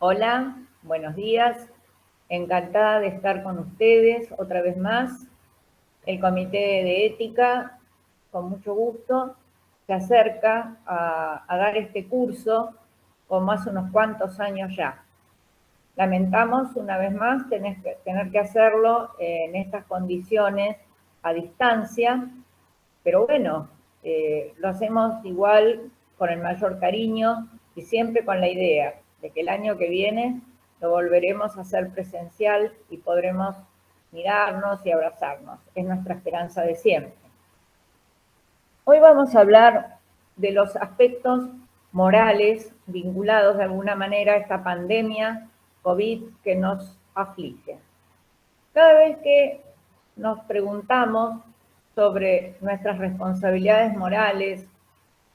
Hola, buenos días. Encantada de estar con ustedes otra vez más. El Comité de Ética, con mucho gusto, se acerca a dar este curso como hace unos cuantos años ya. Lamentamos una vez más tener que hacerlo en estas condiciones a distancia, pero bueno, lo hacemos igual con el mayor cariño y siempre con la idea de que el año que viene lo volveremos a hacer presencial y podremos mirarnos y abrazarnos. Es nuestra esperanza de siempre. Hoy vamos a hablar de los aspectos morales vinculados de alguna manera a esta pandemia COVID que nos aflige. Cada vez que nos preguntamos sobre nuestras responsabilidades morales,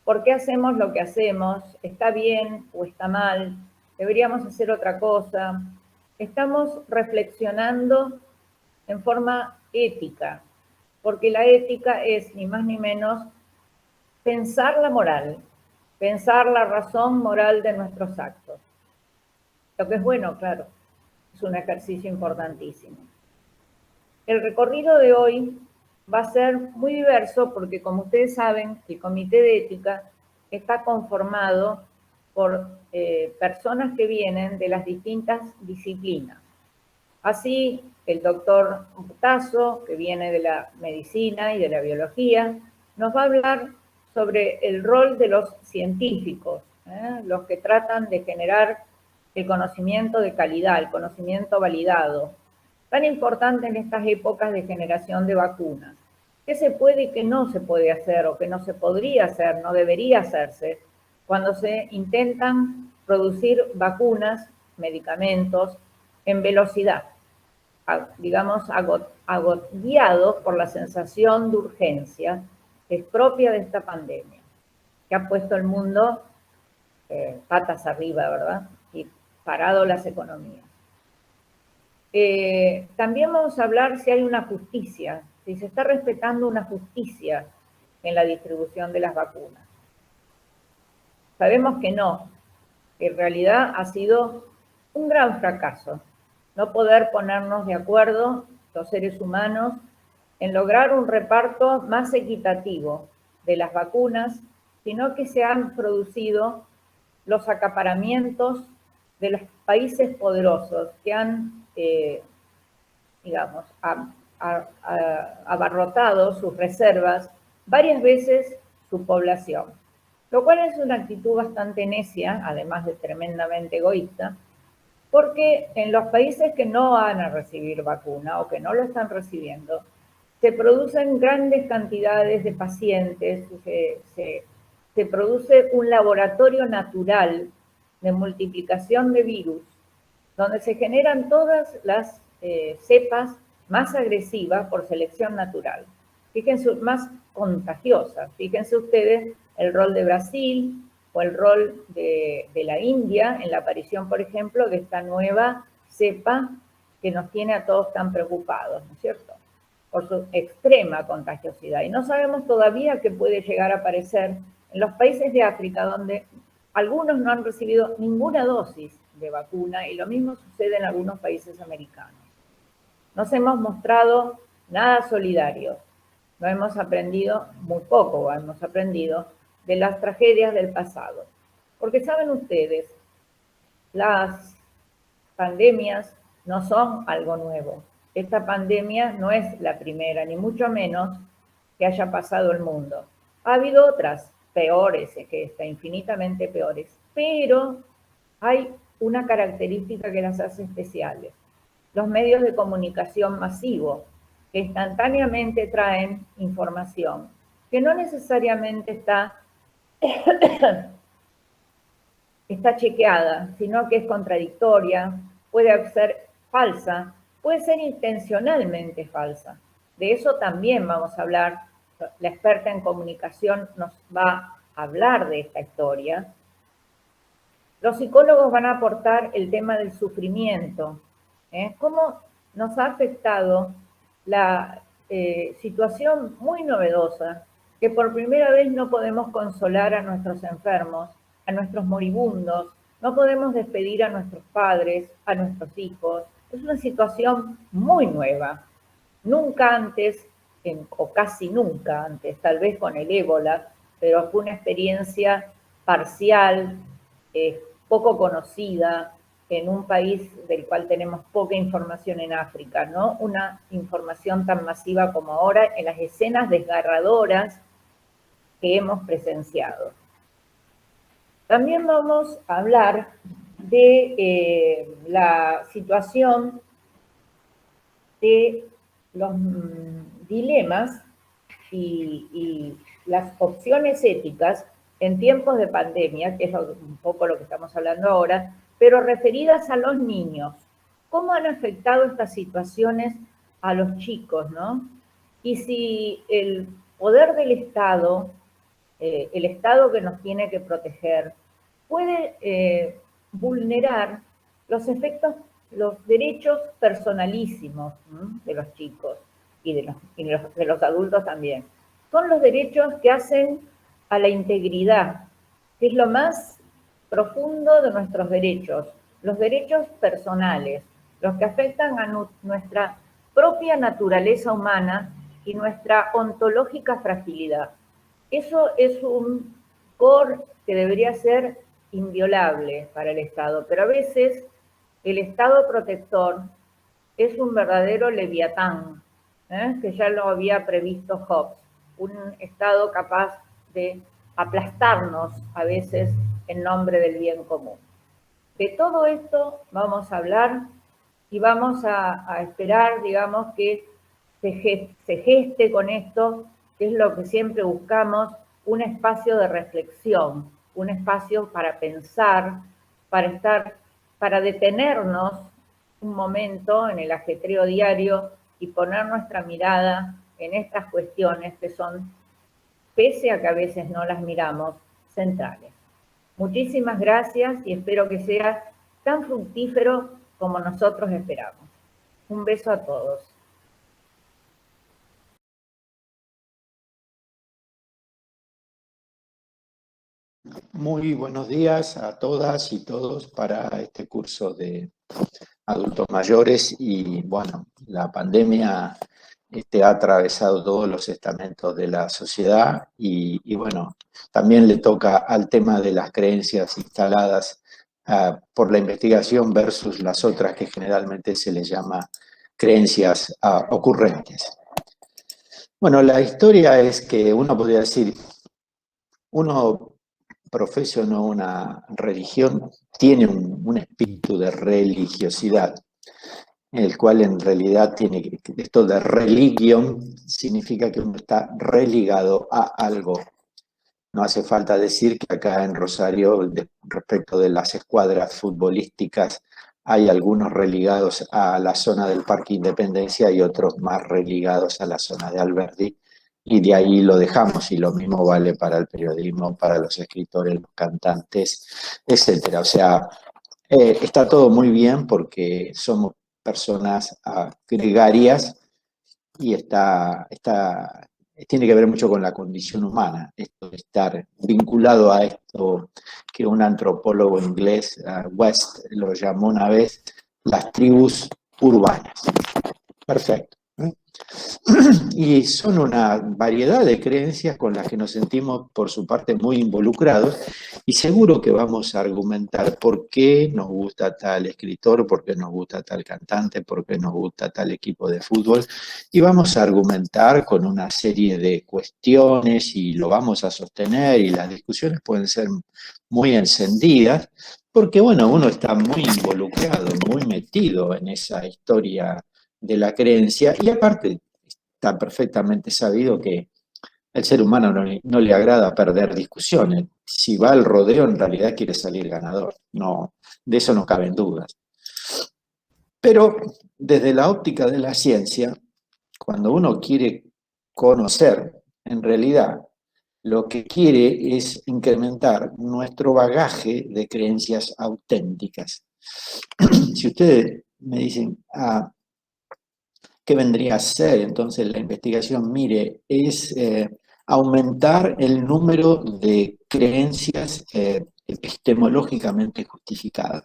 por qué hacemos lo que hacemos, está bien o está mal, deberíamos hacer otra cosa, estamos reflexionando en forma ética, porque la ética es ni más ni menos pensar la moral, pensar la razón moral de nuestros actos. Lo que es bueno, claro, es un ejercicio importantísimo. El recorrido de hoy va a ser muy diverso porque, como ustedes saben, el Comité de Ética está conformado por personas que vienen de las distintas disciplinas. Así, el doctor Tasso, que viene de la medicina y de la biología, nos va a hablar sobre el rol de los científicos, los que tratan de generar el conocimiento de calidad, el conocimiento validado, tan importante en estas épocas de generación de vacunas. ¿Qué se puede y qué no se puede hacer o qué no se podría hacer, no debería hacerse cuando se intentan producir vacunas, medicamentos en velocidad, digamos, agobiados por la sensación de urgencia que es propia de esta pandemia, que ha puesto el mundo patas arriba, ¿verdad? Y parado las economías. También vamos a hablar si hay una justicia, si se está respetando una justicia en la distribución de las vacunas. Sabemos que no, que en realidad ha sido un gran fracaso no poder ponernos de acuerdo los seres humanos en lograr un reparto más equitativo de las vacunas, sino que se han producido los acaparamientos de los países poderosos que han, digamos, abarrotado sus reservas varias veces su población, lo cual es una actitud bastante necia, además de tremendamente egoísta, porque en los países que no van a recibir vacuna o que no lo están recibiendo, se producen grandes cantidades de pacientes, se produce un laboratorio natural de multiplicación de virus, donde se generan todas las cepas más agresivas por selección natural. Fíjense, más contagiosas. Fíjense ustedes el rol de Brasil o el rol de la India en la aparición, por ejemplo, de esta nueva cepa que nos tiene a todos tan preocupados, ¿no es cierto? Por su extrema contagiosidad. Y no sabemos todavía qué puede llegar a aparecer en los países de África, donde algunos no han recibido ninguna dosis de vacuna y lo mismo sucede en algunos países americanos. Nos hemos mostrado nada solidarios, no hemos aprendido muy poco, hemos aprendido de las tragedias del pasado. Porque saben ustedes, las pandemias no son algo nuevo. Esta pandemia no es la primera, ni mucho menos que haya pasado el mundo. Ha habido otras peores que esta, infinitamente peores, pero hay una característica que las hace especiales. Los medios de comunicación masivos, que instantáneamente traen información, que no necesariamente está chequeada, sino que es contradictoria, puede ser falsa, puede ser intencionalmente falsa. De eso también vamos a hablar. La experta en comunicación nos va a hablar de esta historia. Los psicólogos van a aportar el tema del sufrimiento. ¿Cómo nos ha afectado la situación muy novedosa que por primera vez no podemos consolar a nuestros enfermos, a nuestros moribundos, No podemos despedir a nuestros padres, a nuestros hijos. Es una situación muy nueva. Nunca antes, o casi nunca antes, tal vez con el ébola, pero fue una experiencia parcial, poco conocida, en un país del cual tenemos poca información en África, ¿no? Una información tan masiva como ahora en las escenas desgarradoras que hemos presenciado. También vamos a hablar de la situación de los dilemas y las opciones éticas en tiempos de pandemia, que es un poco lo que estamos hablando ahora, pero referidas a los niños. ¿Cómo han afectado estas situaciones a los chicos, no? Y si el poder del Estado, el Estado que nos tiene que proteger, puede vulnerar los efectos, los derechos personalísimos, ¿no?, de los chicos y de los adultos también. Son los derechos que hacen a la integridad, que es lo más profundo de nuestros derechos, los derechos personales, los que afectan a nuestra propia naturaleza humana y nuestra ontológica fragilidad. Eso es un core que debería ser inviolable para el Estado, pero a veces el Estado protector es un verdadero leviatán, que ya lo había previsto Hobbes, un Estado capaz de aplastarnos a veces en nombre del bien común. De todo esto vamos a hablar y vamos a esperar, digamos, que se geste con esto, que es lo que siempre buscamos, un espacio de reflexión, un espacio para pensar, para detenernos un momento en el ajetreo diario y poner nuestra mirada en estas cuestiones que son, pese a que a veces no las miramos, centrales. Muchísimas gracias y espero que sea tan fructífero como nosotros esperamos. Un beso a todos. Muy buenos días a todas y todos para este curso de adultos mayores y bueno, la pandemia ha atravesado todos los estamentos de la sociedad y bueno, también le toca al tema de las creencias instaladas por la investigación versus las otras que generalmente se les llama creencias ocurrentes. Bueno, la historia es que uno podría decir, uno profesa o no una religión, tiene un espíritu de religiosidad, el cual en realidad tiene esto de religión, significa que uno está religado a algo. No hace falta decir que acá en Rosario, respecto de las escuadras futbolísticas, hay algunos religados a la zona del Parque Independencia y otros más religados a la zona de Alberdi, y de ahí lo dejamos, y lo mismo vale para el periodismo, para los escritores, los cantantes, etcétera. O sea, está todo muy bien porque somos personas gregarias y tiene que ver mucho con la condición humana, esto de estar vinculado a esto que un antropólogo inglés, West, lo llamó una vez las tribus urbanas. Perfecto. Y son una variedad de creencias con las que nos sentimos, por su parte, muy involucrados, y seguro que vamos a argumentar por qué nos gusta tal escritor, por qué nos gusta tal cantante, por qué nos gusta tal equipo de fútbol, y vamos a argumentar con una serie de cuestiones y lo vamos a sostener, y las discusiones pueden ser muy encendidas, porque bueno, uno está muy involucrado, muy metido en esa historia de la creencia, y aparte está perfectamente sabido que el ser humano no le agrada perder discusiones. Si va al rodeo, en realidad quiere salir ganador. No, de eso no caben dudas. Pero desde la óptica de la ciencia, cuando uno quiere conocer, en realidad lo que quiere es incrementar nuestro bagaje de creencias auténticas. Si ustedes me dicen, ¿qué vendría a ser entonces la investigación? Mire, es aumentar el número de creencias epistemológicamente justificadas.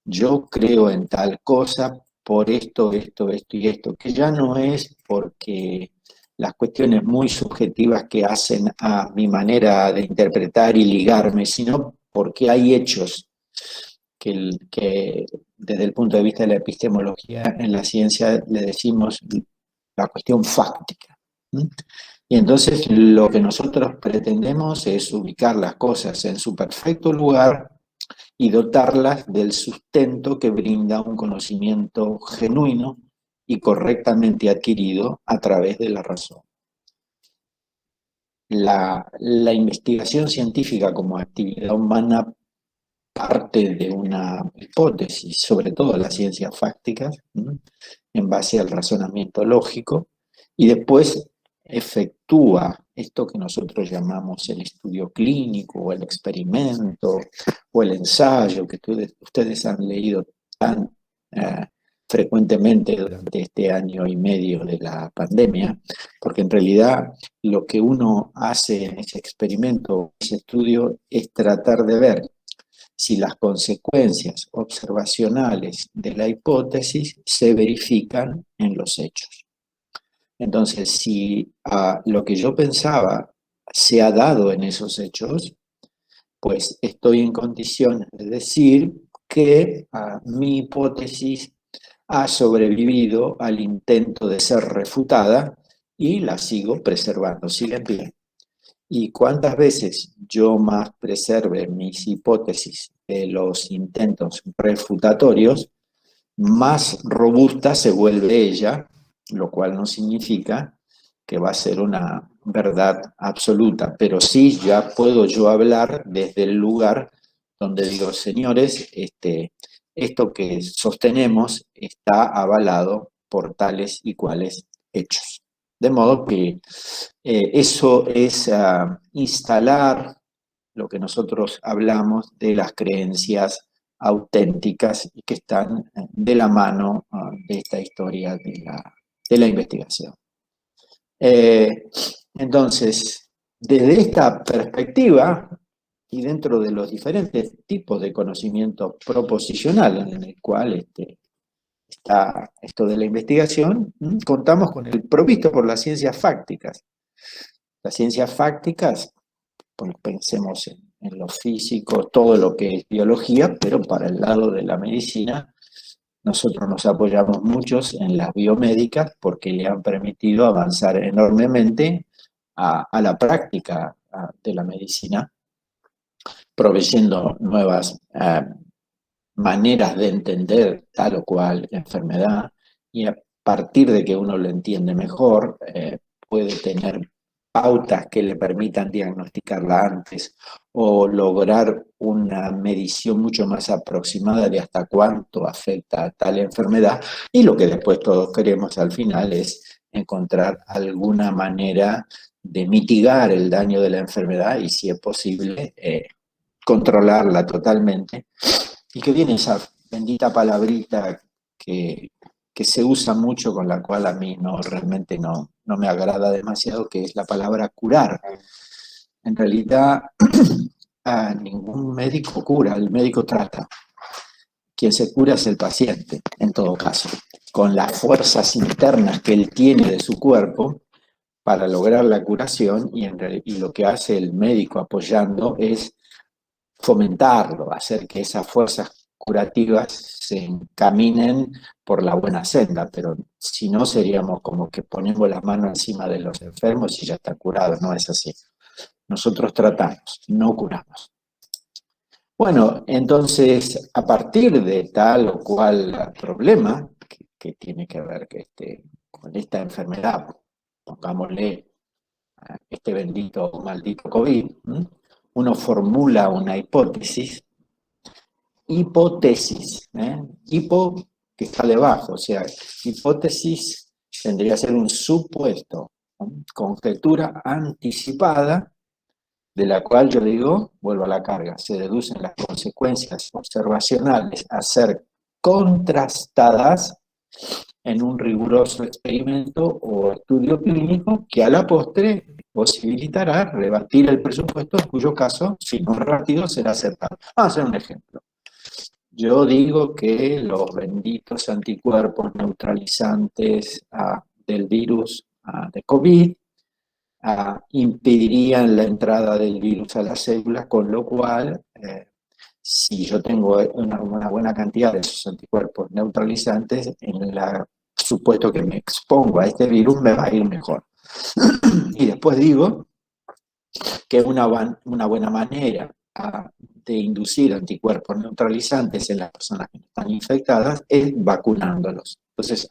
Yo creo en tal cosa por esto y esto, que ya no es porque las cuestiones muy subjetivas que hacen a mi manera de interpretar y ligarme, sino porque hay hechos que desde el punto de vista de la epistemología en la ciencia le decimos la cuestión fáctica. Y entonces lo que nosotros pretendemos es ubicar las cosas en su perfecto lugar y dotarlas del sustento que brinda un conocimiento genuino y correctamente adquirido a través de la razón. La investigación científica como actividad humana parte de una hipótesis, sobre todo las ciencias fácticas, en base al razonamiento lógico, y después efectúa esto que nosotros llamamos el estudio clínico, o el experimento, o el ensayo, que ustedes han leído tan frecuentemente durante este año y medio de la pandemia, porque en realidad lo que uno hace en ese experimento, ese estudio, es tratar de ver si las consecuencias observacionales de la hipótesis se verifican en los hechos. Entonces, si lo que yo pensaba se ha dado en esos hechos, pues estoy en condiciones de decir que mi hipótesis ha sobrevivido al intento de ser refutada y la sigo preservando, sigue en pie. Y cuántas veces yo más preserve mis hipótesis de los intentos refutatorios, más robusta se vuelve ella, lo cual no significa que va a ser una verdad absoluta, pero sí ya puedo yo hablar desde el lugar donde digo, señores, esto que sostenemos está avalado por tales y cuales hechos. De modo que eso es instalar lo que nosotros hablamos de las creencias auténticas y que están de la mano de esta historia de la investigación. Entonces, desde esta perspectiva y dentro de los diferentes tipos de conocimiento proposicional en el cual está esto de la investigación, contamos con el provisto por las ciencias fácticas. Las ciencias fácticas, pues pensemos en lo físico, todo lo que es biología, pero para el lado de la medicina, nosotros nos apoyamos muchos en las biomédicas porque le han permitido avanzar enormemente a la práctica de la medicina, proveyendo nuevas maneras de entender tal o cual enfermedad, y a partir de que uno lo entiende mejor, puede tener pautas que le permitan diagnosticarla antes o lograr una medición mucho más aproximada de hasta cuánto afecta a tal enfermedad, y lo que después todos queremos al final es encontrar alguna manera de mitigar el daño de la enfermedad y, si es posible, controlarla totalmente. Y que viene esa bendita palabrita que se usa mucho, con la cual a mí realmente no me agrada demasiado, que es la palabra curar. En realidad, a ningún médico cura, el médico trata. Quien se cura es el paciente, en todo caso, con las fuerzas internas que él tiene de su cuerpo para lograr la curación, y lo que hace el médico apoyando es fomentarlo, hacer que esas fuerzas curativas se encaminen por la buena senda, pero si no seríamos como que ponemos la mano encima de los enfermos y ya está curado. No es así. Nosotros tratamos, no curamos. Bueno, entonces, a partir de tal o cual problema que tiene que ver con esta enfermedad, pongámosle este bendito o maldito COVID, uno formula una hipótesis, hipo que está debajo, o sea, hipótesis tendría que ser un supuesto, conjetura anticipada, de la cual yo digo, vuelvo a la carga, se deducen las consecuencias observacionales a ser contrastadas en un riguroso experimento o estudio clínico que a la postre posibilitará rebatir el presupuesto, en cuyo caso, si no es rebatido, será aceptado. Vamos a hacer un ejemplo. Yo digo que los benditos anticuerpos neutralizantes del virus de COVID impedirían la entrada del virus a las células, con lo cual, si yo tengo una buena cantidad de esos anticuerpos neutralizantes, en el supuesto que me expongo a este virus, me va a ir mejor. Y después digo que una buena manera de inducir anticuerpos neutralizantes en las personas que están infectadas es vacunándolos. Entonces,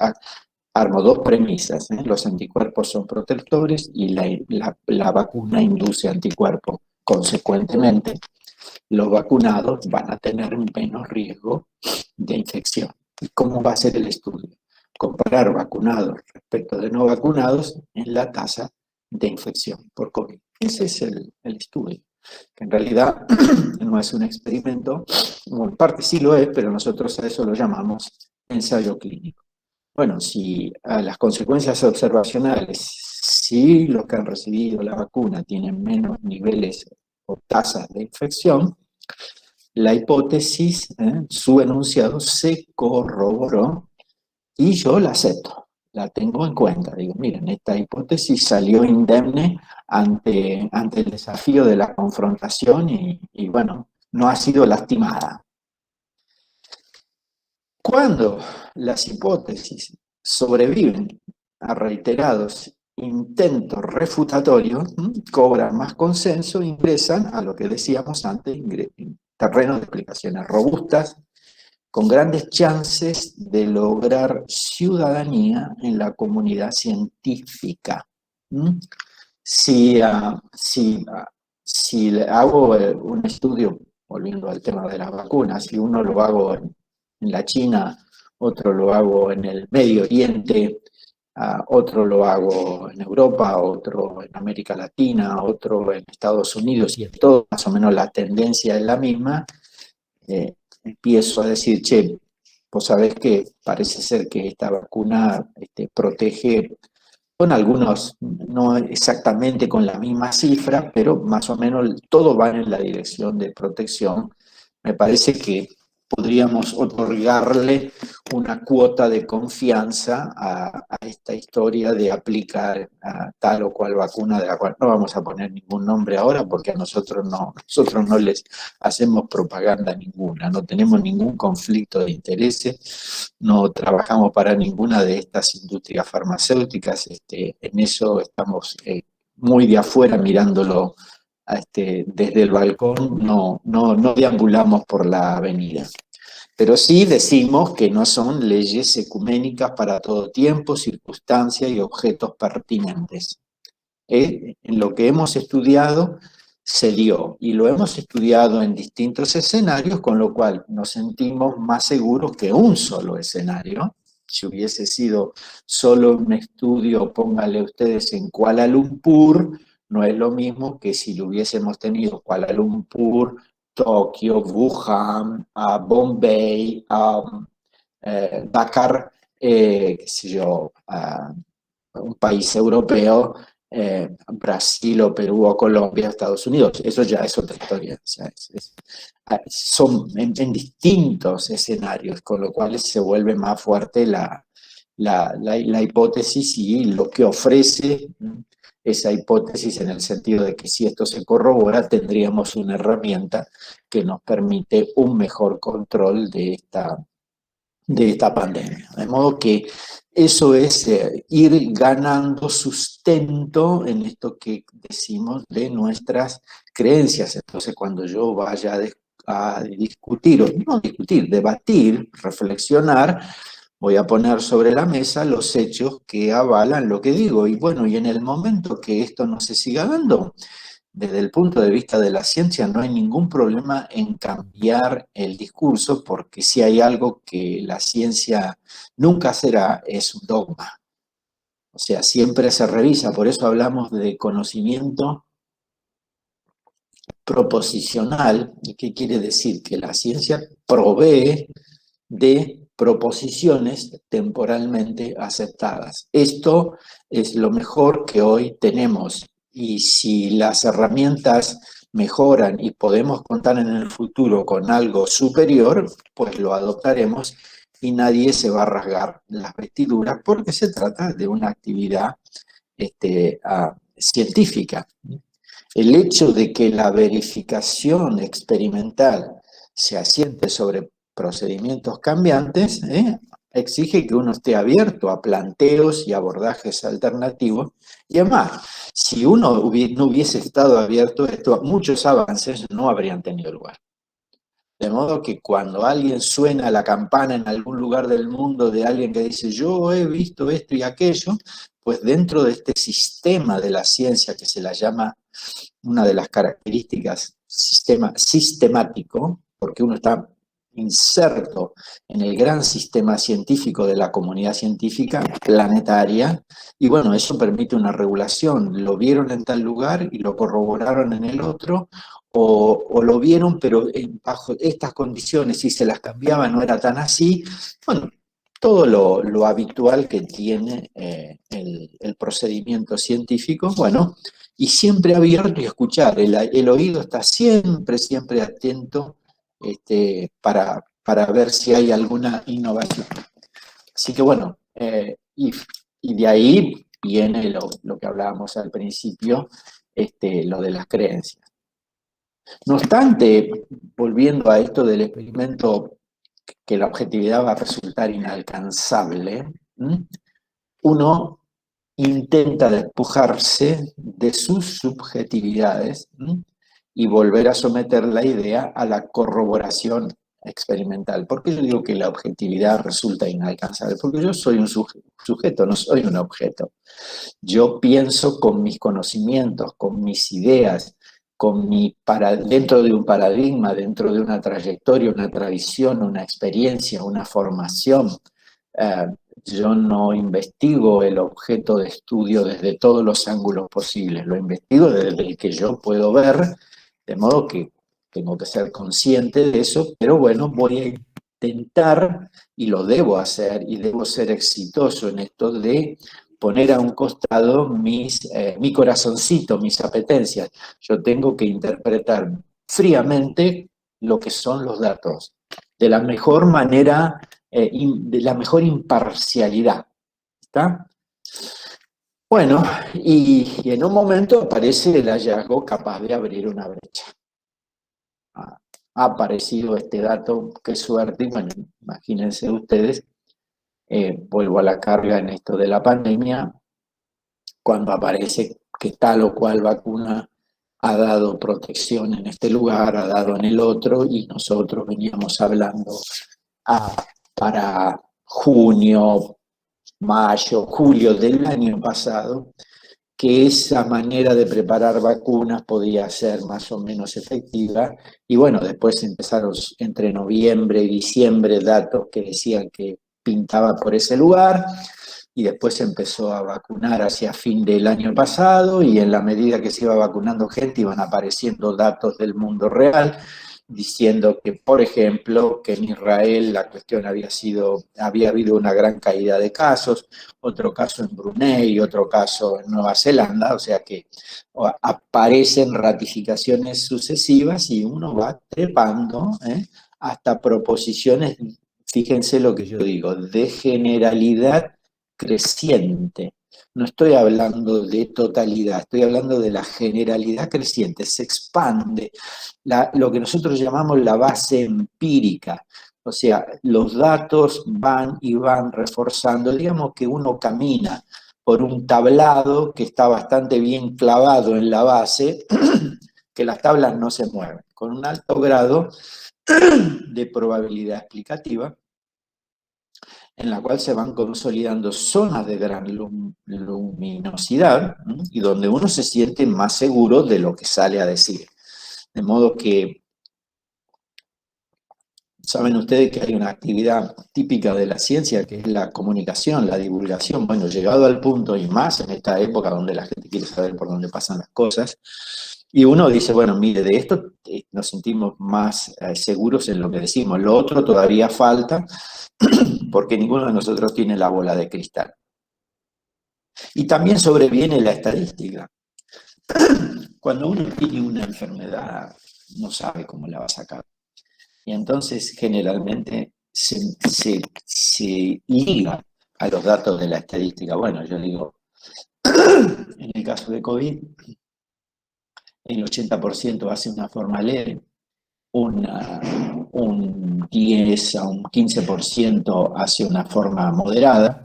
armo dos premisas, ¿eh? Los anticuerpos son protectores y la vacuna induce anticuerpos. Consecuentemente, los vacunados van a tener menos riesgo de infección. ¿Y cómo va a ser el estudio? Comparar vacunados respecto de no vacunados en la tasa de infección por COVID. Ese es el estudio, que en realidad no es un experimento, bueno, en parte sí lo es, pero nosotros a eso lo llamamos ensayo clínico. Bueno, si las consecuencias observacionales, si los que han recibido la vacuna tienen menos niveles o tasas de infección, la hipótesis, su enunciado se corroboró y yo la acepto, la tengo en cuenta. Digo, miren, esta hipótesis salió indemne ante el desafío de la confrontación y bueno, no ha sido lastimada. Cuando las hipótesis sobreviven a reiterados intentos refutatorios, cobran más consenso, ingresan a lo que decíamos antes, terrenos de explicaciones robustas, con grandes chances de lograr ciudadanía en la comunidad científica. Si hago un estudio, volviendo al tema de las vacunas, si uno lo hago en la China, otro lo hago en el Medio Oriente, otro lo hago en Europa, otro en América Latina, otro en Estados Unidos, y en todo más o menos la tendencia es la misma, empiezo a decir, che, vos sabés que parece ser que esta vacuna protege con algunos, no exactamente con la misma cifra, pero más o menos todo va en la dirección de protección. Me parece que podríamos otorgarle una cuota de confianza a esta historia de aplicar tal o cual vacuna, de la cual no vamos a poner ningún nombre ahora porque a nosotros no les hacemos propaganda ninguna, no tenemos ningún conflicto de intereses, no trabajamos para ninguna de estas industrias farmacéuticas, en eso estamos muy de afuera mirándolo desde el balcón, no deambulamos por la avenida. Pero sí decimos que no son leyes ecuménicas para todo tiempo, circunstancia y objetos pertinentes. En lo que hemos estudiado se dio, y lo hemos estudiado en distintos escenarios, con lo cual nos sentimos más seguros que un solo escenario. Si hubiese sido solo un estudio, pónganle ustedes en Kuala Lumpur, no es lo mismo que si lo hubiésemos tenido Kuala Lumpur, Tokio, Wuhan, Bombay, Dakar, qué sé yo, un país europeo, Brasil o Perú o Colombia, Estados Unidos. Eso ya es otra historia. O sea, son en distintos escenarios, con lo cual se vuelve más fuerte la hipótesis y lo que ofrece esa hipótesis, en el sentido de que si esto se corrobora, tendríamos una herramienta que nos permite un mejor control de esta pandemia. De modo que eso es ir ganando sustento en esto que decimos de nuestras creencias. Entonces, cuando yo vaya a discutir, o no discutir, debatir, reflexionar, voy a poner sobre la mesa los hechos que avalan lo que digo. Y bueno, y en el momento que esto no se siga dando, desde el punto de vista de la ciencia no hay ningún problema en cambiar el discurso, porque si hay algo que la ciencia nunca será, es un dogma. O sea, siempre se revisa, por eso hablamos de conocimiento proposicional. ¿Qué quiere decir? Que la ciencia provee de proposiciones temporalmente aceptadas. Esto es lo mejor que hoy tenemos. y si las herramientas mejoran y podemos contar en el futuro con algo superior, pues lo adoptaremos y nadie se va a rasgar las vestiduras porque se trata de una actividad científica. El hecho de que la verificación experimental se asiente sobre procedimientos cambiantes, exige que uno esté abierto a planteos y abordajes alternativos. Y además, si uno no hubiese estado abierto a esto, muchos avances no habrían tenido lugar. De modo que cuando alguien suena la campana en algún lugar del mundo de alguien que dice yo he visto esto y aquello, pues dentro de este sistema de la ciencia que se la llama, una de las características, sistema sistemático, porque uno está inserto en el gran sistema científico de la comunidad científica planetaria, y bueno, eso permite una regulación. Lo vieron en tal lugar y lo corroboraron en el otro, o lo vieron, pero bajo estas condiciones, si se las cambiaba no era tan así. Bueno, todo lo habitual que tiene el procedimiento científico, bueno, y siempre abierto y escuchar. El oído está siempre atento para ver si hay alguna innovación. Así que bueno, y de ahí viene lo que hablábamos al principio, lo de las creencias. No obstante, volviendo a esto del experimento, que la objetividad va a resultar inalcanzable, uno intenta despojarse de sus subjetividades y volver a someter la idea a la corroboración experimental. ¿Por qué yo digo que la objetividad resulta inalcanzable? Porque yo soy un sujeto, no soy un objeto. Yo pienso con mis conocimientos, con mis ideas, dentro de un paradigma, dentro de una trayectoria, una tradición, una experiencia, una formación. Yo no investigo el objeto de estudio desde todos los ángulos posibles, lo investigo desde el que yo puedo ver, de modo que tengo que ser consciente de eso, pero bueno, voy a intentar, y lo debo hacer, y debo ser exitoso en esto de poner a un costado mi corazoncito, mis apetencias. Yo tengo que interpretar fríamente lo que son los datos, de la mejor manera, de la mejor imparcialidad. ¿Está? Bueno, y en un momento aparece el hallazgo capaz de abrir una brecha. Ha aparecido este dato, qué suerte, y bueno, imagínense ustedes, vuelvo a la carga en esto de la pandemia, cuando aparece que tal o cual vacuna ha dado protección en este lugar, ha dado en el otro, y nosotros veníamos hablando para junio, mayo, julio del año pasado, que esa manera de preparar vacunas podía ser más o menos efectiva, y bueno, después empezaron entre noviembre y diciembre datos que decían que pintaba por ese lugar, y después se empezó a vacunar hacia fin del año pasado, y en la medida que se iba vacunando gente iban apareciendo datos del mundo real, diciendo que, por ejemplo, que en Israel la cuestión había habido una gran caída de casos, otro caso en Brunei, otro caso en Nueva Zelanda, o sea que aparecen ratificaciones sucesivas y uno va trepando hasta proposiciones, fíjense lo que yo digo, de generalidad creciente. No estoy hablando de totalidad, estoy hablando de la generalidad creciente, se expande lo que nosotros llamamos la base empírica, o sea, los datos van y van reforzando, digamos que uno camina por un tablado que está bastante bien clavado en la base, que las tablas no se mueven, con un alto grado de probabilidad explicativa, en la cual se van consolidando zonas de gran luminosidad y donde uno se siente más seguro de lo que sale a decir. De modo que, saben ustedes que hay una actividad típica de la ciencia que es la comunicación, la divulgación. Bueno, llegado al punto y más en esta época donde la gente quiere saber por dónde pasan las cosas, y uno dice, bueno, mire, de esto nos sentimos más seguros en lo que decimos. Lo otro todavía falta, porque ninguno de nosotros tiene la bola de cristal. Y también sobreviene la estadística. Cuando uno tiene una enfermedad, no sabe cómo la va a sacar. Y entonces generalmente se liga a los datos de la estadística. Bueno, yo digo, en el caso de COVID, el 80% hace una forma leve, un 10 a un 15% hace una forma moderada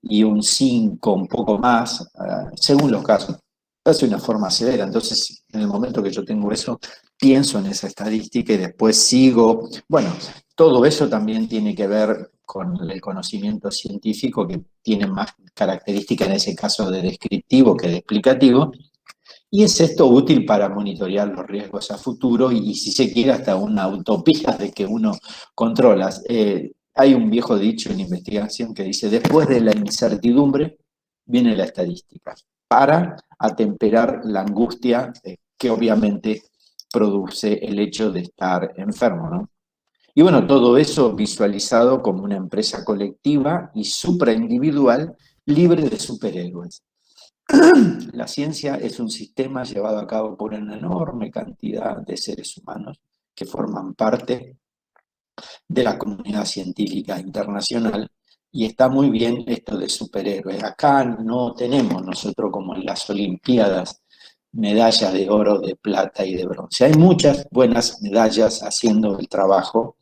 y un 5, un poco más, según los casos, hace una forma severa. Entonces, en el momento que yo tengo eso, pienso en esa estadística y después sigo. Bueno, todo eso también tiene que ver con el conocimiento científico, que tiene más características en ese caso de descriptivo que de explicativo. Y es esto útil para monitorear los riesgos a futuro y si se quiere, hasta una utopía de que uno controla. Hay un viejo dicho en investigación que dice, después de la incertidumbre viene la estadística, para atemperar la angustia que obviamente produce el hecho de estar enfermo, ¿no? Y bueno, todo eso visualizado como una empresa colectiva y supraindividual libre de superhéroes. La ciencia es un sistema llevado a cabo por una enorme cantidad de seres humanos que forman parte de la comunidad científica internacional y está muy bien esto de superhéroes. Acá no tenemos nosotros como en las Olimpiadas medallas de oro, de plata y de bronce. Hay muchas buenas medallas haciendo el trabajo,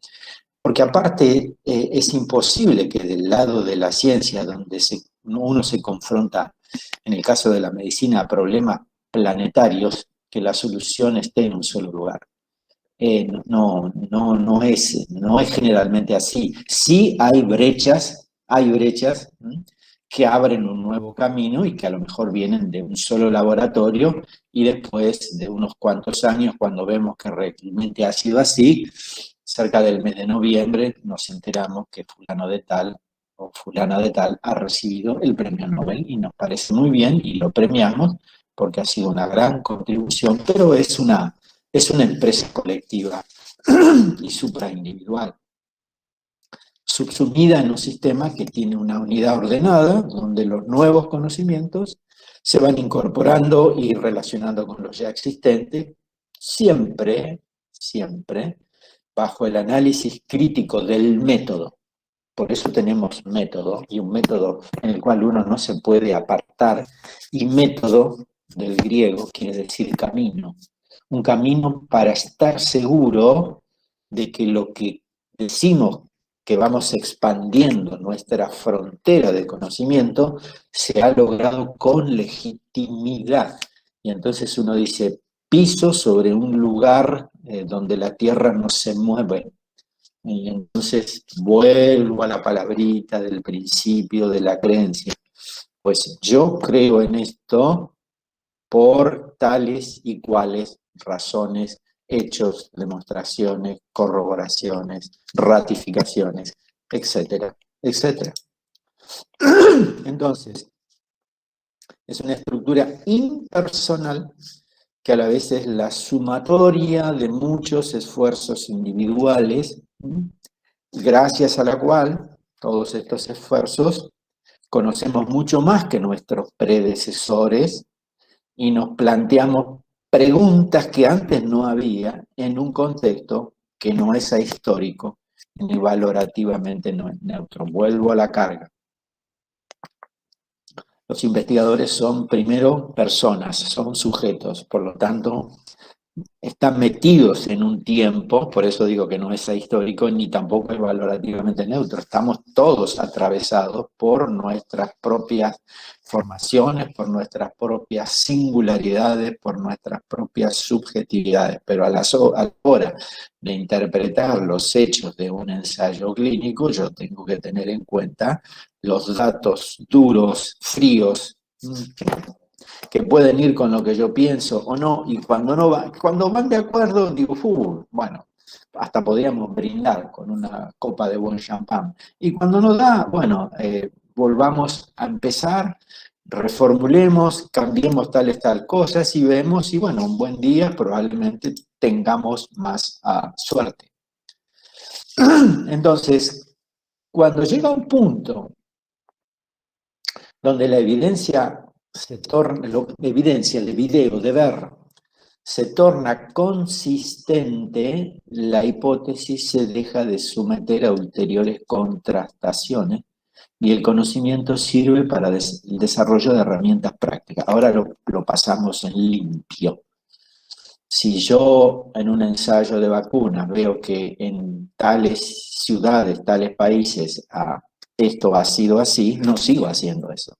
porque aparte es imposible que del lado de la ciencia, donde uno se confronta, en el caso de la medicina, a problemas planetarios, que la solución esté en un solo lugar. No es generalmente así. Sí hay brechas que abren un nuevo camino y que a lo mejor vienen de un solo laboratorio y después de unos cuantos años, cuando vemos que realmente ha sido así, cerca del mes de noviembre nos enteramos que fulano de tal o fulana de tal ha recibido el premio Nobel y nos parece muy bien y lo premiamos porque ha sido una gran contribución, pero es una empresa colectiva y supraindividual, subsumida en un sistema que tiene una unidad ordenada, donde los nuevos conocimientos se van incorporando y relacionando con los ya existentes, siempre bajo el análisis crítico del método. Por eso tenemos método, y un método en el cual uno no se puede apartar, y método del griego quiere decir camino. Un camino para estar seguro de que lo que decimos que vamos expandiendo nuestra frontera de conocimiento se ha logrado con legitimidad. Y entonces uno dice, piso sobre un lugar donde la tierra no se mueve. Y entonces vuelvo a la palabrita del principio de la creencia. Pues yo creo en esto por tales y cuales razones, hechos, demostraciones, corroboraciones, ratificaciones, etcétera, etcétera. Entonces, es una estructura impersonal que a la vez es la sumatoria de muchos esfuerzos individuales, gracias a la cual todos estos esfuerzos conocemos mucho más que nuestros predecesores y nos planteamos preguntas que antes no había en un contexto que no es ahistórico ni valorativamente neutro. Vuelvo a la carga. Los investigadores son primero personas, son sujetos, por lo tanto están metidos en un tiempo, por eso digo que no es ahistórico ni tampoco es valorativamente neutro. Estamos todos atravesados por nuestras propias formaciones, por nuestras propias singularidades, por nuestras propias subjetividades, pero a la hora de interpretar los hechos de un ensayo clínico, yo tengo que tener en cuenta los datos duros, fríos, que pueden ir con lo que yo pienso o no, y cuando van de acuerdo, digo, bueno, hasta podríamos brindar con una copa de buen champán. Y cuando no da, bueno, volvamos a empezar, reformulemos, cambiemos tal cosas y vemos, y bueno, un buen día probablemente tengamos más suerte. Entonces, cuando llega un punto donde la evidencia se torna, evidencia el video de ver, se torna consistente, la hipótesis se deja de someter a ulteriores contrastaciones y el conocimiento sirve para el desarrollo de herramientas prácticas. Ahora lo pasamos en limpio. Si yo en un ensayo de vacunas veo que en tales ciudades, tales países, esto ha sido así, no sigo haciendo eso.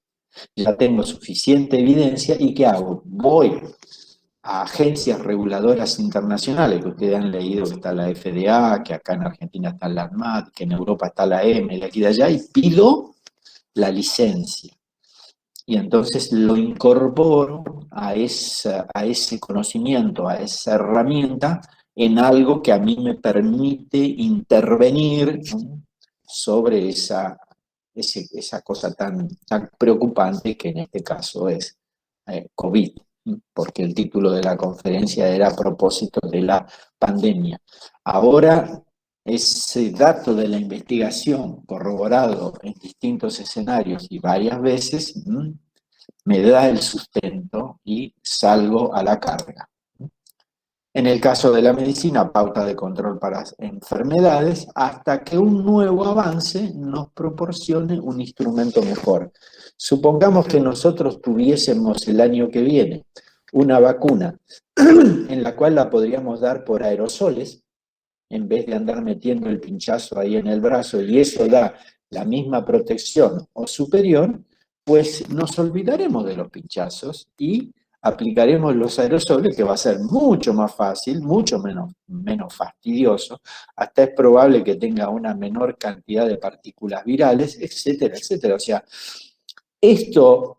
Ya tengo suficiente evidencia y ¿qué hago? Voy a agencias reguladoras internacionales, que ustedes han leído que está la FDA, que acá en Argentina está la ANMAT, que en Europa está la EMA, de aquí de allá, y pido la licencia. Y entonces lo incorporo a ese conocimiento, a esa herramienta, en algo que a mí me permite intervenir sobre esa cosa tan preocupante que en este caso es COVID, porque el título de la conferencia era a propósito de la pandemia. Ahora, ese dato de la investigación corroborado en distintos escenarios y varias veces me da el sustento y salgo a la carga. En el caso de la medicina, pauta de control para enfermedades, hasta que un nuevo avance nos proporcione un instrumento mejor. Supongamos que nosotros tuviésemos el año que viene una vacuna en la cual la podríamos dar por aerosoles, en vez de andar metiendo el pinchazo ahí en el brazo, y eso da la misma protección o superior, pues nos olvidaremos de los pinchazos y aplicaremos los aerosoles, que va a ser mucho más fácil, mucho menos fastidioso, hasta es probable que tenga una menor cantidad de partículas virales, etcétera, etcétera. O sea, esto,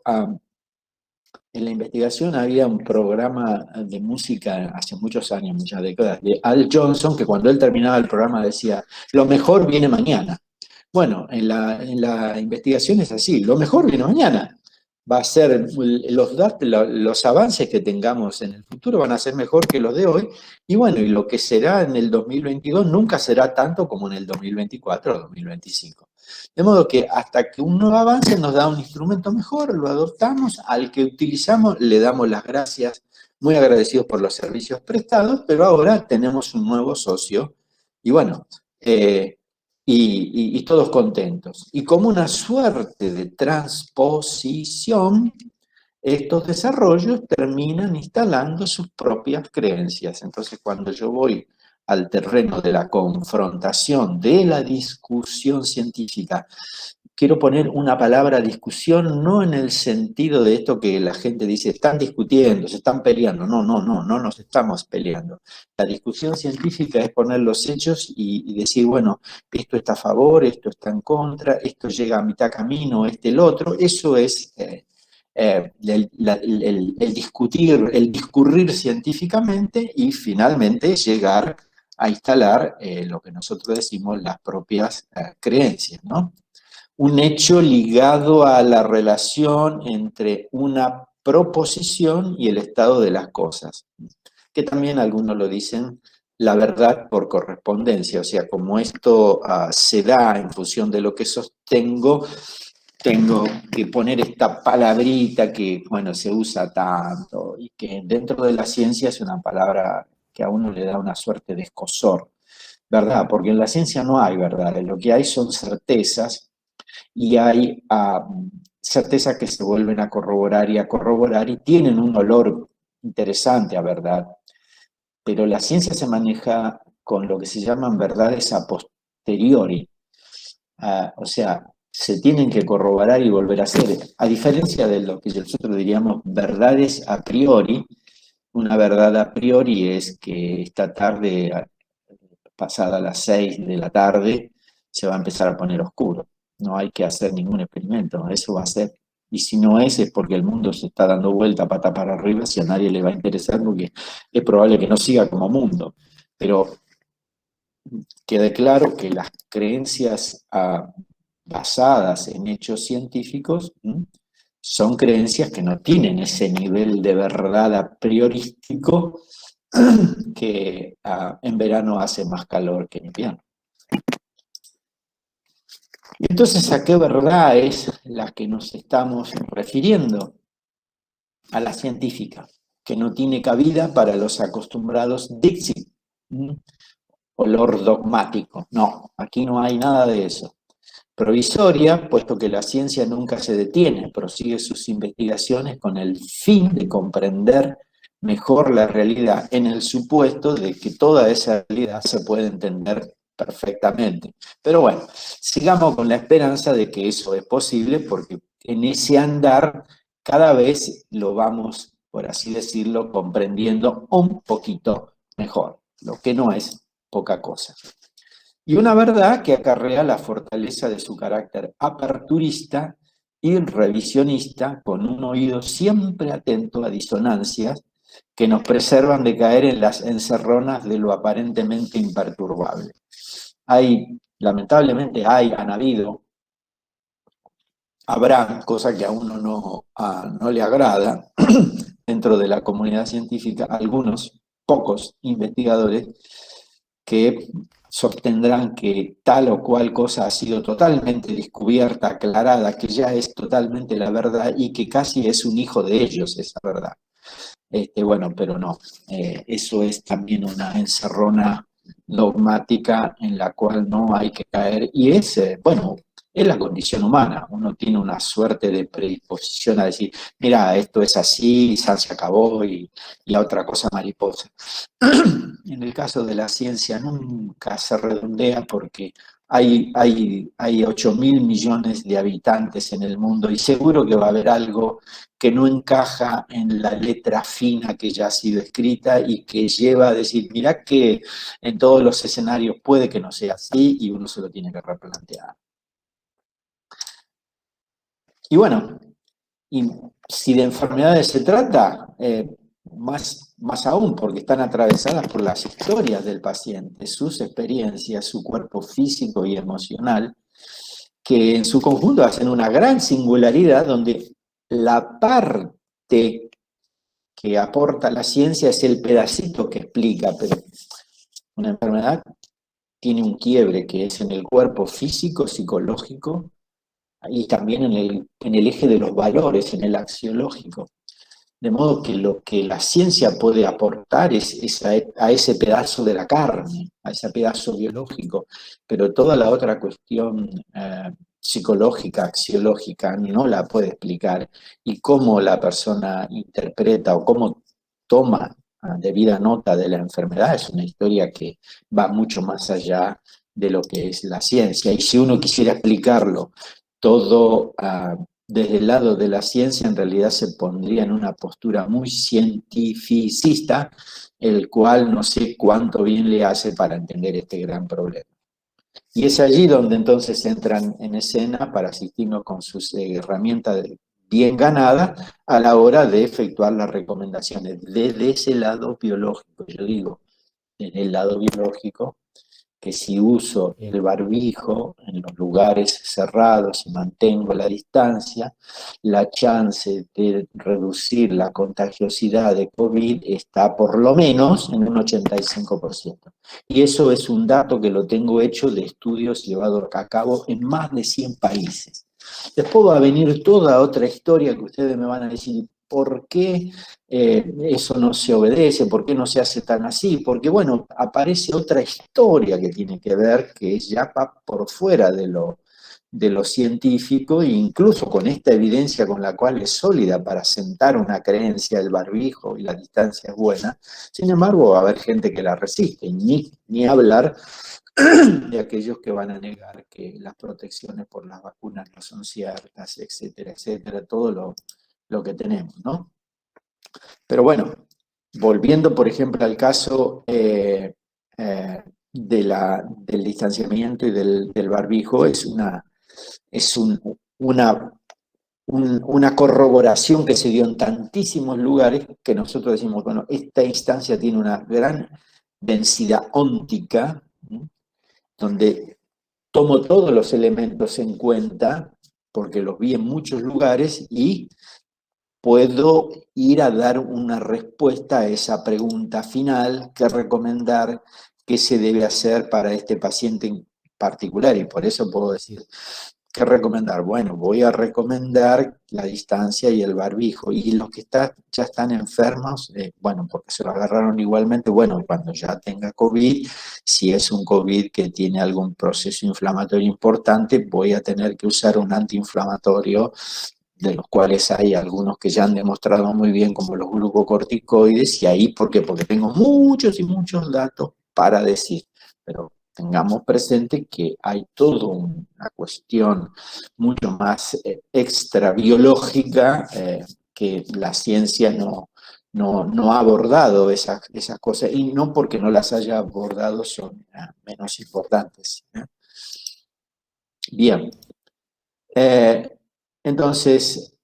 en la investigación había un programa de música hace muchos años, muchas décadas, de Al Johnson, que cuando él terminaba el programa decía, lo mejor viene mañana. Bueno, en la investigación es así, lo mejor viene mañana. Va a ser, los avances que tengamos en el futuro van a ser mejor que los de hoy, y bueno, y lo que será en el 2022 nunca será tanto como en el 2024 o 2025. De modo que hasta que un nuevo avance nos da un instrumento mejor, lo adoptamos, al que utilizamos le damos las gracias, muy agradecidos por los servicios prestados, pero ahora tenemos un nuevo socio, y bueno, y todos contentos. Y como una suerte de transposición, estos desarrollos terminan instalando sus propias creencias. Entonces, cuando yo voy al terreno de la confrontación, de la discusión científica, quiero poner una palabra discusión, no en el sentido de esto que la gente dice, están discutiendo, se están peleando. No nos estamos peleando. La discusión científica es poner los hechos y decir, bueno, esto está a favor, esto está en contra, esto llega a mitad camino, el otro. Eso es el discutir, el discurrir científicamente y finalmente llegar a instalar lo que nosotros decimos las propias creencias, ¿no? Un hecho ligado a la relación entre una proposición y el estado de las cosas, que también algunos lo dicen la verdad por correspondencia, o sea, como esto se da en función de lo que sostengo, tengo que poner esta palabrita que, bueno, se usa tanto y que dentro de la ciencia es una palabra que a uno le da una suerte de escozor, ¿verdad? Porque en la ciencia no hay verdades, lo que hay son certezas y hay certezas que se vuelven a corroborar y tienen un olor interesante a verdad, pero la ciencia se maneja con lo que se llaman verdades a posteriori, o sea, se tienen que corroborar y volver a hacer, a diferencia de lo que nosotros diríamos verdades a priori. Una verdad a priori es que esta tarde, pasada las 6 de la tarde, se va a empezar a poner oscuro. No hay que hacer ningún experimento, eso va a ser. Y si no es porque el mundo se está dando vuelta pata para arriba, si a nadie le va a interesar, porque es probable que no siga como mundo. Pero quede claro que las creencias basadas en hechos científicos son creencias que no tienen ese nivel de verdad a priorístico que en verano hace más calor que en invierno. Y entonces, ¿a qué verdad es la que nos estamos refiriendo? a la científica, que no tiene cabida para los acostumbrados Dixit, olor dogmático. No, aquí no hay nada de eso. Provisoria, puesto que la ciencia nunca se detiene, prosigue sus investigaciones con el fin de comprender mejor la realidad, en el supuesto de que toda esa realidad se puede entender perfectamente. Pero bueno, sigamos con la esperanza de que eso es posible, porque en ese andar cada vez lo vamos, por así decirlo, comprendiendo un poquito mejor, lo que no es poca cosa. Y una verdad que acarrea la fortaleza de su carácter aperturista y revisionista, con un oído siempre atento a disonancias que nos preservan de caer en las encerronas de lo aparentemente imperturbable. Lamentablemente han habido, habrá, cosa que a uno no le agrada, dentro de la comunidad científica, algunos pocos investigadores que sostendrán que tal o cual cosa ha sido totalmente descubierta, aclarada, que ya es totalmente la verdad y que casi es un hijo de ellos esa verdad. Bueno, pero no, eso es también una encerrona dogmática en la cual no hay que caer y es, bueno, es la condición humana. Uno tiene una suerte de predisposición a decir, mira, esto es así, se acabó y la otra cosa mariposa. En el caso de la ciencia nunca se redondea porque hay 8.000 millones de habitantes en el mundo y seguro que va a haber algo que no encaja en la letra fina que ya ha sido escrita y que lleva a decir, mirá que en todos los escenarios puede que no sea así y uno se lo tiene que replantear. Y bueno, y si de enfermedades se trata, más aún, porque están atravesadas por las historias del paciente, sus experiencias, su cuerpo físico y emocional, que en su conjunto hacen una gran singularidad donde la parte que aporta la ciencia es el pedacito que explica, pero una enfermedad tiene un quiebre que es en el cuerpo físico, psicológico y también en el eje de los valores, en el axiológico. De modo que lo que la ciencia puede aportar es a ese pedazo de la carne, a ese pedazo biológico, pero toda la otra cuestión psicológica, axiológica, no la puede explicar. Y cómo la persona interpreta o cómo toma debida nota de la enfermedad es una historia que va mucho más allá de lo que es la ciencia. Y si uno quisiera explicarlo todo desde el lado de la ciencia, en realidad se pondría en una postura muy cientificista, el cual no sé cuánto bien le hace para entender este gran problema. Y es allí donde entonces entran en escena para asistirnos con sus herramientas bien ganadas a la hora de efectuar las recomendaciones desde ese lado biológico. Yo digo, desde el lado biológico, que si uso el barbijo en los lugares cerrados y mantengo la distancia, la chance de reducir la contagiosidad de COVID está por lo menos en un 85%. Y eso es un dato que lo tengo hecho de estudios llevados a cabo en más de 100 países. Después va a venir toda otra historia que ustedes me van a decir, ¿por qué eso no se obedece? ¿Por qué no se hace tan así? Porque, bueno, aparece otra historia que tiene que ver, que es ya por fuera de lo científico, e incluso con esta evidencia con la cual es sólida para sentar una creencia del barbijo y la distancia es buena. Sin embargo, va a haber gente que la resiste, ni hablar de aquellos que van a negar que las protecciones por las vacunas no son ciertas, etcétera, etcétera, todo lo que tenemos, ¿no? Pero bueno, volviendo por ejemplo al caso del distanciamiento y del barbijo, es una corroboración que se dio en tantísimos lugares que nosotros decimos, bueno, esta instancia tiene una gran densidad óntica, ¿sí? Donde tomo todos los elementos en cuenta, porque los vi en muchos lugares y puedo ir a dar una respuesta a esa pregunta final, qué recomendar, qué se debe hacer para este paciente en particular. Y por eso puedo decir, ¿qué recomendar? Bueno, voy a recomendar la distancia y el barbijo. Y los que ya están enfermos, bueno, porque se lo agarraron igualmente, bueno, cuando ya tenga COVID, si es un COVID que tiene algún proceso inflamatorio importante, voy a tener que usar un antiinflamatorio, de los cuales hay algunos que ya han demostrado muy bien, como los glucocorticoides, y ahí, ¿por qué? Porque tengo muchos y muchos datos para decir, pero tengamos presente que hay toda una cuestión mucho más extra biológica que la ciencia no ha abordado esas cosas, y no porque no las haya abordado son menos importantes. Bien. Entonces,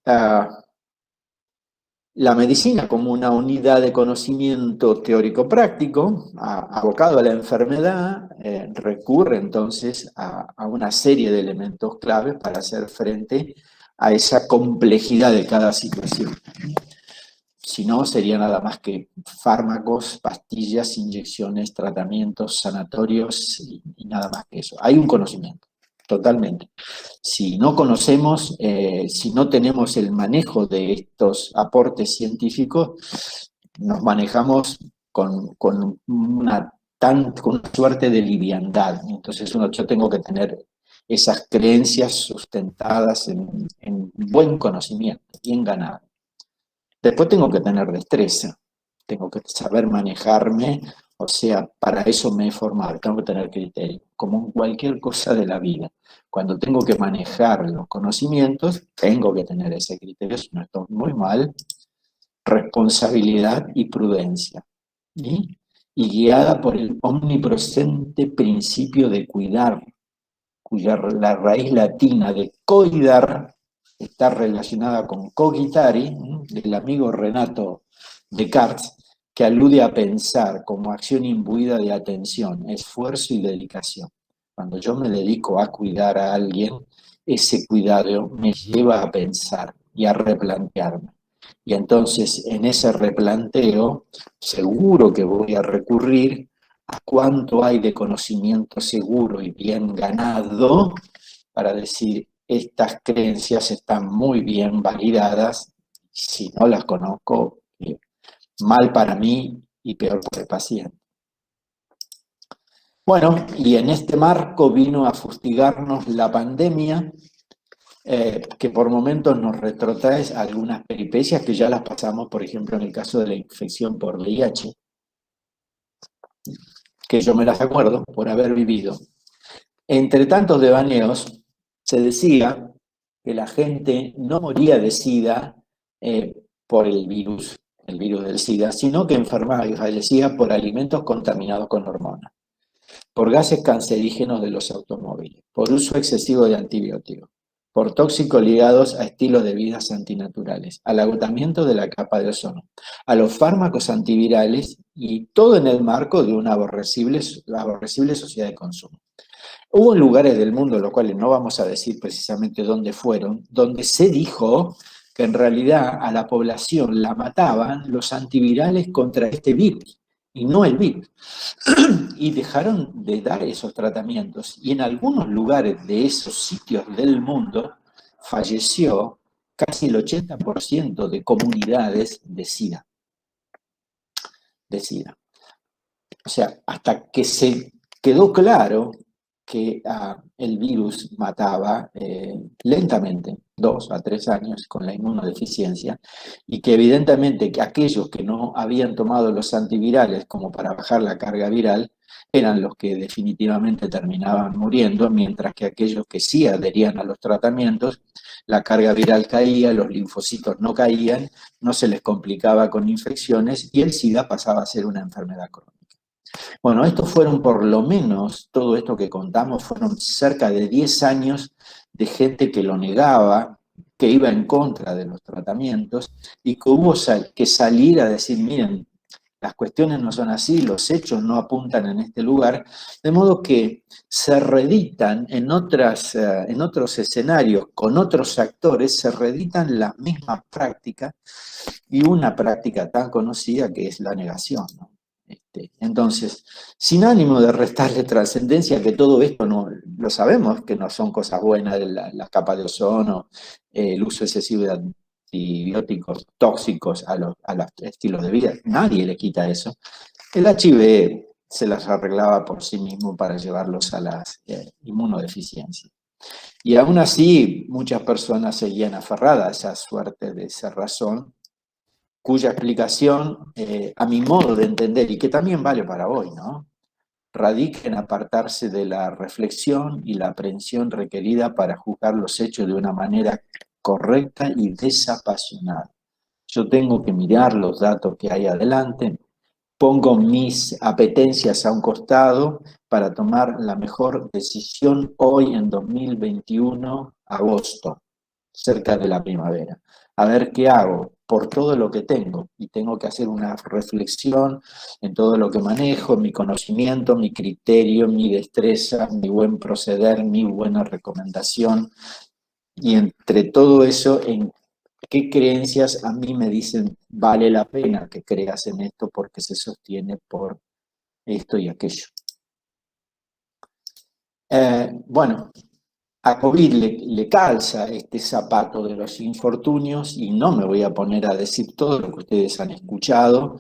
la medicina como una unidad de conocimiento teórico-práctico, abocado a la enfermedad, recurre entonces a una serie de elementos claves para hacer frente a esa complejidad de cada situación. Si no, sería nada más que fármacos, pastillas, inyecciones, tratamientos, sanatorios y nada más que eso. Hay un conocimiento, totalmente. Si no conocemos, si no tenemos el manejo de estos aportes científicos, nos manejamos con una suerte de liviandad. Entonces yo tengo que tener esas creencias sustentadas en buen conocimiento, bien ganado. Después tengo que tener destreza, tengo que saber manejarme, o sea, para eso me he formado, tengo que tener criterio, como en cualquier cosa de la vida. Cuando tengo que manejar los conocimientos, tengo que tener ese criterio, si no estoy muy mal, responsabilidad y prudencia. ¿Sí? Y guiada por el omnipresente principio de cuidar, cuya la raíz latina de coidar está relacionada con cogitari, del amigo Renato Descartes, que alude a pensar como acción imbuida de atención, esfuerzo y dedicación. Cuando yo me dedico a cuidar a alguien, ese cuidado me lleva a pensar y a replantearme. Y entonces en ese replanteo seguro que voy a recurrir a cuánto hay de conocimiento seguro y bien ganado para decir, estas creencias están muy bien validadas, si no las conozco, mal para mí y peor para el paciente. Bueno, y en este marco vino a fustigarnos la pandemia, que por momentos nos retrotrae algunas peripecias que ya las pasamos, por ejemplo, en el caso de la infección por VIH, que yo me las acuerdo por haber vivido. Entre tantos devaneos, se decía que la gente no moría de SIDA por el virus del SIDA, sino que enfermaba y fallecía por alimentos contaminados con hormonas, por gases cancerígenos de los automóviles, por uso excesivo de antibióticos, por tóxicos ligados a estilos de vida antinaturales, al agotamiento de la capa de ozono, a los fármacos antivirales, y todo en el marco de una aborrecible sociedad de consumo. Hubo lugares del mundo, los cuales no vamos a decir precisamente dónde fueron, donde se dijo que en realidad a la población la mataban los antivirales contra este virus, y no el virus. Y dejaron de dar esos tratamientos. Y en algunos lugares de esos sitios del mundo falleció casi el 80% de comunidades de SIDA. O sea, hasta que se quedó claro que el virus mataba lentamente, 2 a 3 años con la inmunodeficiencia, y que evidentemente que aquellos que no habían tomado los antivirales como para bajar la carga viral eran los que definitivamente terminaban muriendo, mientras que aquellos que sí adherían a los tratamientos, la carga viral caía, los linfocitos no caían, no se les complicaba con infecciones y el SIDA pasaba a ser una enfermedad crónica. Bueno, estos fueron por lo menos, todo esto que contamos, fueron cerca de 10 años de gente que lo negaba, que iba en contra de los tratamientos y que hubo que salir a decir, miren, las cuestiones no son así, los hechos no apuntan en este lugar, de modo que se reeditan en otros escenarios, con otros actores, se reeditan las mismas prácticas y una práctica tan conocida que es la negación, ¿no? Entonces, sin ánimo de restarle trascendencia, que todo esto no lo sabemos, que no son cosas buenas, la capa de ozono, el uso excesivo de antibióticos tóxicos a los estilos de vida, nadie le quita eso. El HIV se las arreglaba por sí mismo para llevarlos a las inmunodeficiencias. Y aún así, muchas personas seguían aferradas a esa suerte de cerrazón, cuya explicación, a mi modo de entender, y que también vale para hoy, ¿no?, radica en apartarse de la reflexión y la aprehensión requerida para juzgar los hechos de una manera correcta y desapasionada. Yo tengo que mirar los datos que hay adelante, pongo mis apetencias a un costado para tomar la mejor decisión hoy en 2021, agosto, cerca de la primavera. A ver qué hago por todo lo que tengo, y tengo que hacer una reflexión en todo lo que manejo, mi conocimiento, mi criterio, mi destreza, mi buen proceder, mi buena recomendación, y entre todo eso, en qué creencias a mí me dicen vale la pena que creas en esto porque se sostiene por esto y aquello. Bueno, a COVID le calza este zapato de los infortunios, y no me voy a poner a decir todo lo que ustedes han escuchado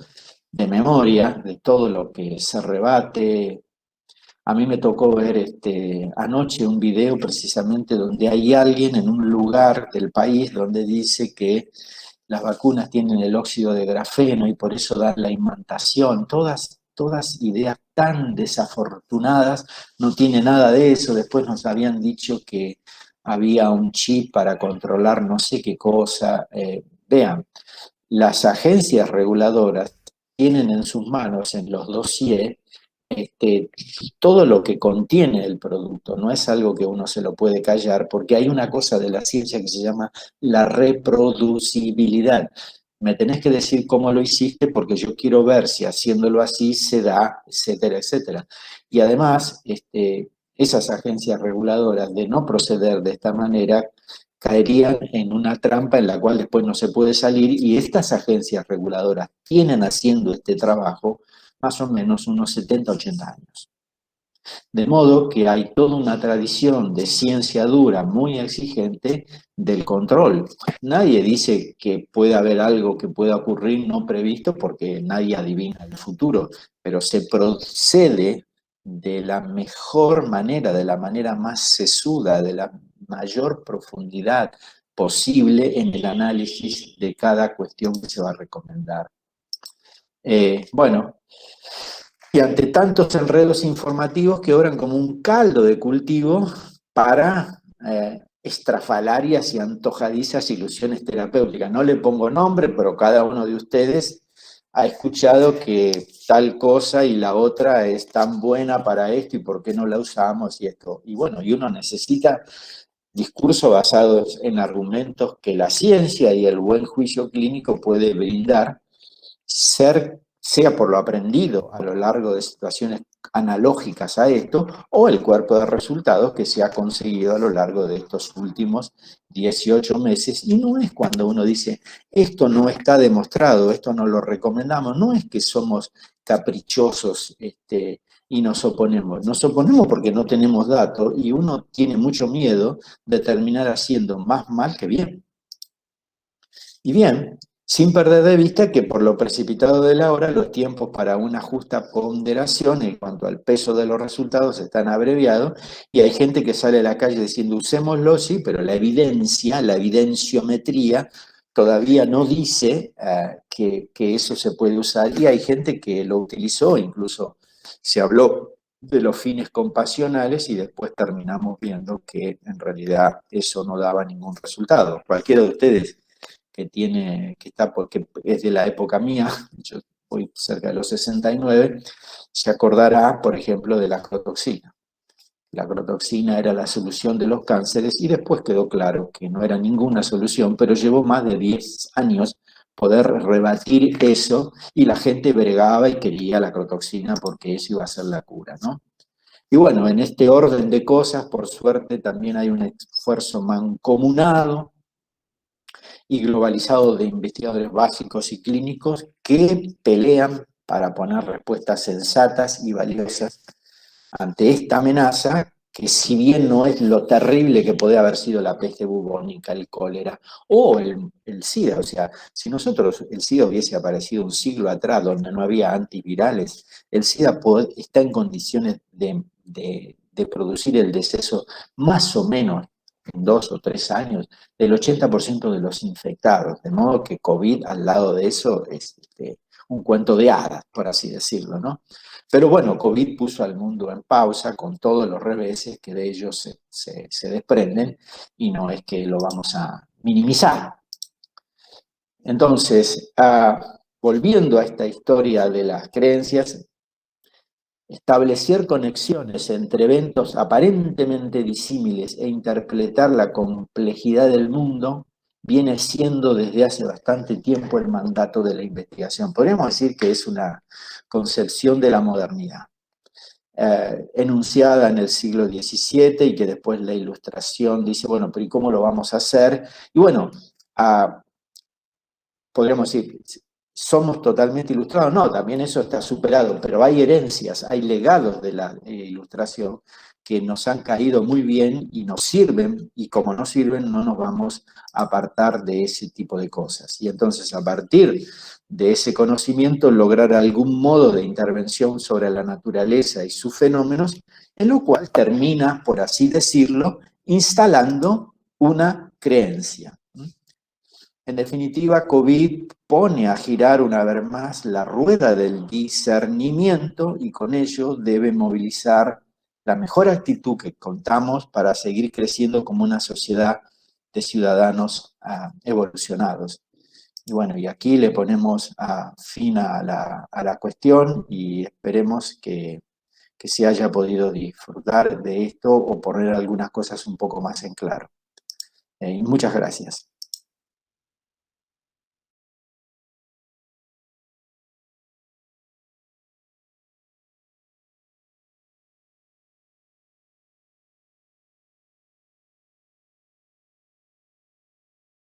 de memoria, de todo lo que se rebate. A mí me tocó ver anoche un video precisamente donde hay alguien en un lugar del país donde dice que las vacunas tienen el óxido de grafeno y por eso dan la imantación. Todas ideas tan desafortunadas, no tiene nada de eso. Después nos habían dicho que había un chip para controlar no sé qué cosa. Vean, las agencias reguladoras tienen en sus manos, en los dossiers, todo lo que contiene el producto. No es algo que uno se lo puede callar, porque hay una cosa de la ciencia que se llama la reproducibilidad. Me tenés que decir cómo lo hiciste porque yo quiero ver si haciéndolo así se da, etcétera, etcétera. Y además, esas agencias reguladoras, de no proceder de esta manera, caerían en una trampa en la cual después no se puede salir, y estas agencias reguladoras tienen haciendo este trabajo más o menos unos 70, 80 años. De modo que hay toda una tradición de ciencia dura muy exigente del control. Nadie dice que puede haber algo que pueda ocurrir no previsto porque nadie adivina el futuro, pero se procede de la mejor manera, de la manera más sesuda, de la mayor profundidad posible en el análisis de cada cuestión que se va a recomendar. Bueno, y ante tantos enredos informativos que obran como un caldo de cultivo para estrafalarias y antojadizas ilusiones terapéuticas. No le pongo nombre, pero cada uno de ustedes ha escuchado que tal cosa y la otra es tan buena para esto y por qué no la usamos y esto. Y bueno, y uno necesita discursos basados en argumentos que la ciencia y el buen juicio clínico puede brindar, sea por lo aprendido a lo largo de situaciones analógicas a esto, o el cuerpo de resultados que se ha conseguido a lo largo de estos últimos 18 meses. Y no es cuando uno dice, esto no está demostrado, esto no lo recomendamos, no es que somos caprichosos y nos oponemos porque no tenemos datos, y uno tiene mucho miedo de terminar haciendo más mal que bien. Y bien, sin perder de vista que por lo precipitado de la hora, los tiempos para una justa ponderación en cuanto al peso de los resultados están abreviados, y hay gente que sale a la calle diciendo usémoslo, sí, pero la evidencia, la evidenciometría, todavía no dice que eso se puede usar, y hay gente que lo utilizó, incluso se habló de los fines compasionales y después terminamos viendo que en realidad eso no daba ningún resultado. Cualquiera de ustedes que está porque es de la época mía, yo voy cerca de los 69, se acordará, por ejemplo, de la acrotoxina. La acrotoxina era la solución de los cánceres y después quedó claro que no era ninguna solución, pero llevó más de 10 años poder rebatir eso, y la gente bregaba y quería la acrotoxina porque eso iba a ser la cura, ¿no? Y bueno, en este orden de cosas, por suerte, también hay un esfuerzo mancomunado y globalizado de investigadores básicos y clínicos que pelean para poner respuestas sensatas y valiosas ante esta amenaza, que si bien no es lo terrible que podía haber sido la peste bubónica, el cólera o el SIDA, o sea, si el SIDA hubiese aparecido un siglo atrás donde no había antivirales, el SIDA está en condiciones de producir el deceso más o menos en 2 o 3 años del 80% de los infectados, de modo que COVID al lado de eso es un cuento de hadas, por así decirlo, ¿no? Pero bueno, COVID puso al mundo en pausa con todos los reveses que de ellos se desprenden, y no es que lo vamos a minimizar. Entonces, volviendo a esta historia de las creencias, establecer conexiones entre eventos aparentemente disímiles e interpretar la complejidad del mundo viene siendo desde hace bastante tiempo el mandato de la investigación. Podríamos decir que es una concepción de la modernidad, enunciada en el siglo XVII, y que después la Ilustración dice, bueno, pero ¿y cómo lo vamos a hacer? Y bueno, podríamos decir, ¿somos totalmente ilustrados? No, también eso está superado, pero hay herencias, hay legados de la Ilustración que nos han caído muy bien y nos sirven, y como nos sirven no nos vamos a apartar de ese tipo de cosas. Y entonces, a partir de ese conocimiento, lograr algún modo de intervención sobre la naturaleza y sus fenómenos, en lo cual termina, por así decirlo, instalando una creencia. En definitiva, COVID pone a girar una vez más la rueda del discernimiento, y con ello debe movilizar la mejor actitud que contamos para seguir creciendo como una sociedad de ciudadanos evolucionados. Y bueno, y aquí le ponemos fin a la cuestión, y esperemos que se haya podido disfrutar de esto o poner algunas cosas un poco más en claro. Muchas gracias.